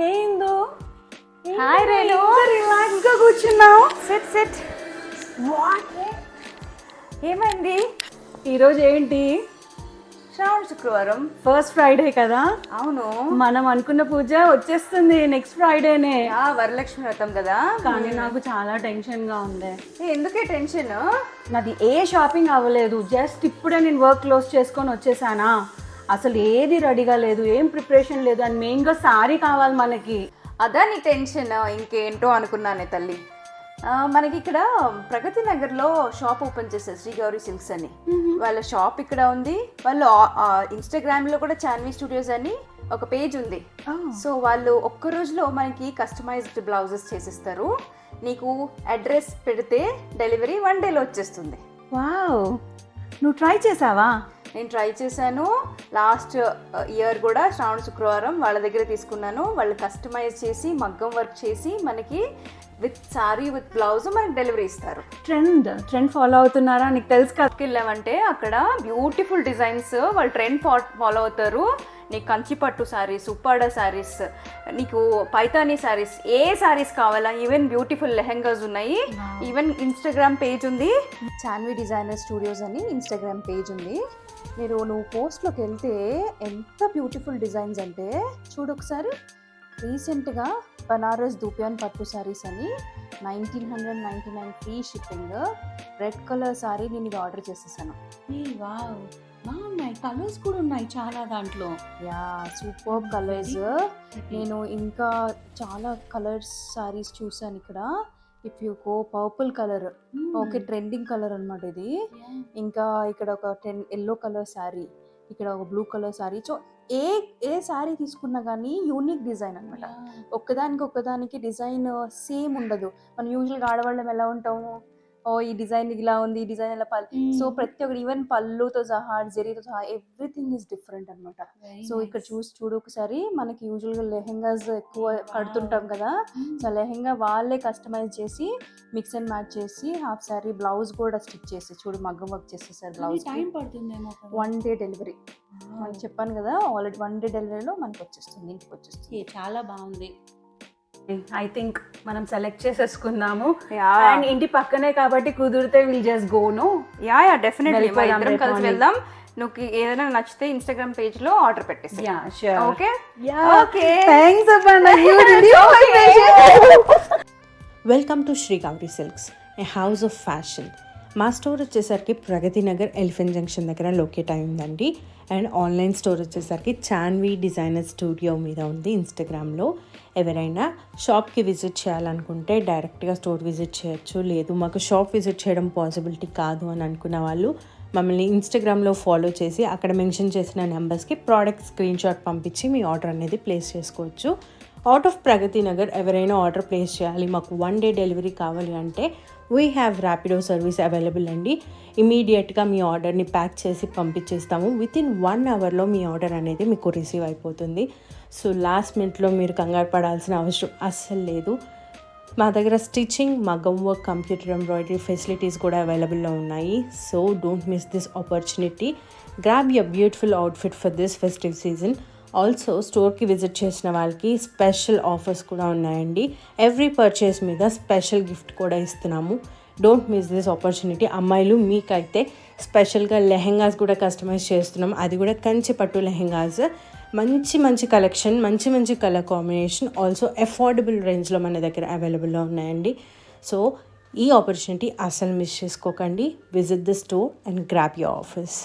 హే ఇందు. Hi Renu. Relax గా కూర్చున్నావు. SIT. What? ఏమైంది? ఈరోజు ఏంటి? శ్రావణ శుక్రవారం. ఫస్ట్ ఫ్రైడే కదా. అవును. మనం అనుకున్న పూజ వచ్చేస్తుంది నెక్స్ట్ ఫ్రైడేనే. వరలక్ష్మి వ్రతం కదా. కానీ నాకు చాలా టెన్షన్ గా ఉంది. ఎందుకే టెన్షన్? నాది ఏ షాపింగ్ అవ్వలేదు. జస్ట్ ఇప్పుడే నేను వర్క్ క్లోజ్ చేసుకొని వచ్చేసానా. అసలు ఏది రెడీగా లేదు, ఏం ప్రిపరేషన్ లేదు. అండ్ మెయిన్గా శారీ కావాలి మనకి. అదా నీ టెన్షన్? ఇంకేంటో అనుకున్నానే తల్లి. మనకి ఇక్కడ ప్రగతి నగర్లో షాప్ ఓపెన్ చేశారు, శ్రీ గౌరీ సిల్క్స్ అని. వాళ్ళ షాప్ ఇక్కడ ఉంది. వాళ్ళు ఇన్స్టాగ్రామ్లో కూడా చాన్వి స్టూడియోస్ అని ఒక పేజ్ ఉంది. సో వాళ్ళు ఒక్క రోజులో మనకి కస్టమైజ్డ్ బ్లౌజెస్ చేసిస్తారు. నీకు అడ్రస్ పెడితే డెలివరీ 1 డేలో వచ్చేస్తుంది. వావ్, నువ్వు ట్రై చేసావా? నేను ట్రై చేశాను. లాస్ట్ ఇయర్ కూడా శ్రావణ శుక్రవారం వాళ్ళ దగ్గర తీసుకున్నాను. వాళ్ళు కస్టమైజ్ చేసి మగ్గం వర్క్ చేసి మనకి విత్ సారీ విత్ బ్లౌజ్ మనకి డెలివరీ ఇస్తారు. ట్రెండ్ ఫాలో అవుతున్నారా? నీకు తెలుసు కదా. వెళ్ళామంటే అక్కడ బ్యూటిఫుల్ డిజైన్స్ వాళ్ళు ట్రెండ్ ఫాలో అవుతారు. నీకు కంచి పట్టు శారీస్, ఉప్పాడ శారీస్, నీకు పైతానీ శారీస్, ఏ శారీస్ కావాలా, ఈవెన్ బ్యూటిఫుల్ లెహెంగాస్ ఉన్నాయి. ఈవెన్ ఇన్స్టాగ్రామ్ పేజ్ ఉంది, చాన్వి డిజైనర్ స్టూడియోస్ అని ఇన్స్టాగ్రామ్ పేజ్ ఉంది. నువ్వు పోస్ట్లోకి వెళ్తే ఎంత బ్యూటిఫుల్ డిజైన్స్ అంటే చూడు ఒకసారి. రీసెంట్గా బనారస్ దూపియాన్ పట్టు శారీస్ అని 1999 free shipping red colour sari నేను ఇది ఆర్డర్ చేసేసాను. బాగున్నాయి, కలర్స్ కూడా ఉన్నాయి చాలా దాంట్లో. Super colours. నేను ఇంకా చాలా కలర్స్ శారీస్ చూసాను ఇక్కడ. If you go purple colour, okay, trending colour అనమాట ఇది. ఇంకా ఇక్కడ ఒక ఎల్లో కలర్ శారీ, ఇక్కడ ఒక బ్లూ కలర్ శారీ. సో ఏ శారీ తీసుకున్నా కానీ యూనిక్ డిజైన్ అనమాట. ఒక్కదానికి డిజైన్ సేమ్ ఉండదు. మనం యూజువల్గా ఆడవాళ్ళం ఎలా ఉంటాము, ఈ డిజైన్ ఇలా ఉంది, ఈ డిజైన్ ఇలా సో ప్రతి ఒక్కటి ఈవెన్ పళ్ళుతో సహా జరీతో సహా ఎవ్రీథింగ్ ఈజ్ డిఫరెంట్ అనమాట. సో ఇక్కడ చూడు ఒకసారి. మనకి యూజువల్గా లెహెంగాస్ ఎక్కువ కడుతుంటాం కదా. సో లెహెంగా వాళ్ళే కస్టమైజ్ చేసి మిక్స్ అండ్ మ్యాచ్ చేసి హాఫ్ శారీ బ్లౌజ్ కూడా స్టిచ్ చేసి చూడు మగ్గం వర్క్ చేసేసారు. బ్లౌజ్ టైం పడుతుందేమో. 1 డే డెలివరీ. మనకి చెప్పాను కదా, ఆల్రెడీ 1 డే డెలివరీలో మనకి వచ్చేస్తుంది, ఇంటికి వచ్చేస్తుంది. చాలా బాగుంది. ఐ థింక్ మనం సెలెక్ట్ చేసేసుకుందాము. అండ్ ఇంటి పక్కనే కాబట్టి కుదిరితే will just go. No definitely ఇద్దరం కలిసి వెళ్దాం. నువ్వు ఏదైనా నచ్చితే ఇన్స్టాగ్రామ్ పేజ్ లో ఆర్డర్ పెట్టేసి. Welcome to Shri Gauri silks, a house of fashion. మా స్టోర్ వచ్చేసరికి ప్రగతి నగర్ ఎలిఫెంట్ జంక్షన్ దగ్గర లొకేట్ అయి ఉందండి. అండ్ ఆన్లైన్ స్టోర్ వచ్చేసరికి చాన్వి డిజైనర్ స్టూడియో మీద ఉంది ఇన్స్టాగ్రామ్లో. ఎవరైనా షాప్కి విజిట్ చేయాలనుకుంటే డైరెక్ట్గా స్టోర్ విజిట్ చేయొచ్చు. లేదు మాకు షాప్ విజిట్ చేయడం పాసిబిలిటీ కాదు అని అనుకున్న వాళ్ళు మమ్మల్ని ఇన్స్టాగ్రామ్లో ఫాలో చేసి అక్కడ మెన్షన్ చేసిన నెంబర్స్కి ప్రోడక్ట్ స్క్రీన్ షాట్ పంపించి మీ ఆర్డర్ అనేది ప్లేస్ చేసుకోవచ్చు. అవుట్ ఆఫ్ ప్రగతి నగర్ ఎవరైనా ఆర్డర్ ప్లేస్ చేయాలి, మాకు 1 డే డెలివరీ కావాలి అంటే we have Rapido service available అండి. ఇమీడియట్గా మీ ఆర్డర్ని ప్యాక్ చేసి పంపించేస్తాము. వితిన్ 1 అవర్లో మీ ఆర్డర్ అనేది మీకు రిసీవ్ అయిపోతుంది. సో లాస్ట్ మినిట్లో మీరు కంగారు పడాల్సిన అవసరం అస్సలు లేదు. మా దగ్గర స్టిచ్చింగ్, మగ్గం వర్క్, కంప్యూటర్ ఎంబ్రాయిడరీ ఫెసిలిటీస్ కూడా అవైలబుల్లో ఉన్నాయి. So don't miss this opportunity. Grab your beautiful outfit for this festive season. Also స్టోర్కి విజిట్ చేసిన వాళ్ళకి స్పెషల్ ఆఫర్స్ కూడా ఉన్నాయండి. ఎవ్రీ పర్చేస్ మీద స్పెషల్ గిఫ్ట్ కూడా ఇస్తున్నాము. Don't miss this opportunity. అమ్మాయిలు మీకైతే స్పెషల్గా లెహెంగాస్ కూడా కస్టమైజ్ చేస్తున్నాం. అది కూడా కంచి పట్టు లెహెంగాస్. మంచి కలెక్షన్, మంచి కలర్ కాంబినేషన్, ఆల్సో అఫోర్డబుల్ రేంజ్లో మన దగ్గర అవైలబుల్లో ఉన్నాయండి. సో ఈ ఆపర్చునిటీ అసలు మిస్ చేసుకోకండి. Visit the store and grab your offers.